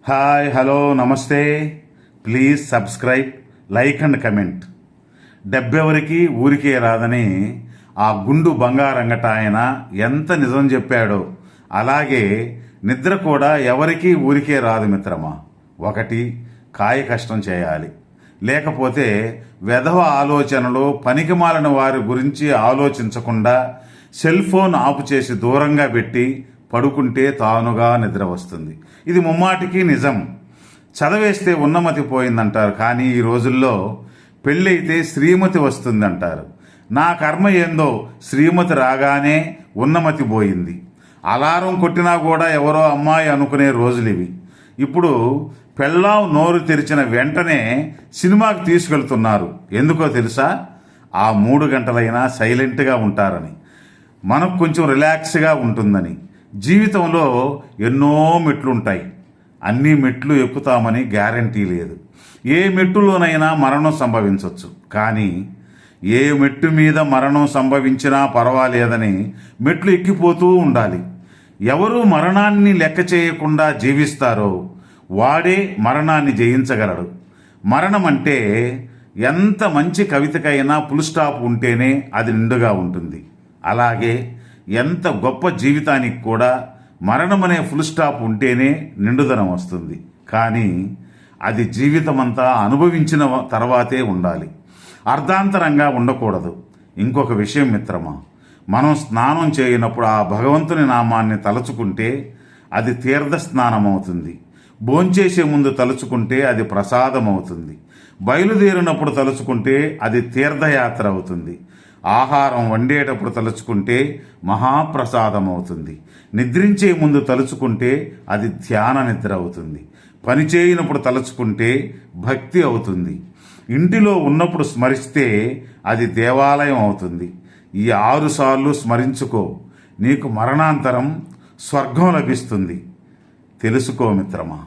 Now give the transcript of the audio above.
Hi hello నమస్తే. Please subscribe, like and comment. డబ్బెవరికి ఊరికే రాదని ఆ గుండు బంగారంగట ఆయన ఎంత నిజం చెప్పాడో అలాగే నిద్ర కూడా ఎవరికీ ఊరికే రాదు మిత్రమా. ఒకటి, కాయ కష్టం చేయాలి. లేకపోతే వెధవ ఆలోచనలు, పనికిమాలిన వారి గురించి ఆలోచించకుండా సెల్ ఫోన్ ఆపు చేసి దూరంగా పెట్టి పడుకుంటే తానుగా నిద్ర వస్తుంది. ఇది ముమ్మాటికి నిజం. చదవేస్తే ఉన్నమతి పోయిందంటారు, కానీ ఈ రోజుల్లో పెళ్ళైతే శ్రీమతి వస్తుందంటారు. నా కర్మ ఏందో, శ్రీమతి రాగానే ఉన్నమతి పోయింది. అలారం కొట్టినా కూడా ఎవరో అమ్మాయి అనుకునే రోజులివి. ఇప్పుడు పెళ్ళాం నోరు తెరిచిన వెంటనే సినిమాకి తీసుకెళ్తున్నారు. ఎందుకో తెలుసా? ఆ 3 గంటలైనా సైలెంట్గా ఉంటారని, మనకు కొంచెం రిలాక్స్గా ఉంటుందని. జీవితంలో ఎన్నో మెట్లుంటాయి. అన్ని మెట్లు ఎక్కుతామని గ్యారంటీ లేదు. ఏ మెట్టులోనైనా మరణం సంభవించవచ్చు, కానీ ఏ మెట్టు మీద మరణం సంభవించినా పర్వాలేదని మెట్లు ఎక్కిపోతూ ఉండాలి. ఎవరు మరణాన్ని లెక్క చేయకుండా జీవిస్తారో వాడే మరణాన్ని జయించగలడు. మరణం అంటే ఎంత మంచి కవితకైనా ఫుల్ స్టాప్ ఉంటేనే అది నిండుగా ఉంటుంది. అలాగే ఎంత గొప్ప జీవితానికి కూడా మరణమనే ఫుల్ స్టాప్ ఉంటేనే నిండుదనం వస్తుంది. కానీ అది జీవితమంతా అనుభవించిన తర్వాతే ఉండాలి, అర్ధాంతరంగా ఉండకూడదు. ఇంకొక విషయం మిత్రమా, మనం స్నానం చేయనప్పుడు ఆ భగవంతుని నామాన్ని తలుచుకుంటే అది తీర్థ స్నానం అవుతుంది. భోంచేసే ముందు తలుచుకుంటే అది ప్రసాదం అవుతుంది. బయలుదేరినప్పుడు తలుచుకుంటే అది తీర్థయాత్ర అవుతుంది. ఆహారం వండేటప్పుడు తలుచుకుంటే మహాప్రసాదం అవుతుంది. నిద్రించే ముందు తలుచుకుంటే అది ధ్యాన నిద్ర అవుతుంది. పని చేయనప్పుడు తలుచుకుంటే భక్తి అవుతుంది. ఇంటిలో ఉన్నప్పుడు స్మరిస్తే అది దేవాలయం అవుతుంది. ఈ 6 సార్లు స్మరించుకో, నీకు మరణాంతరం స్వర్గం లభిస్తుంది. తెలుసుకో మిత్రమా.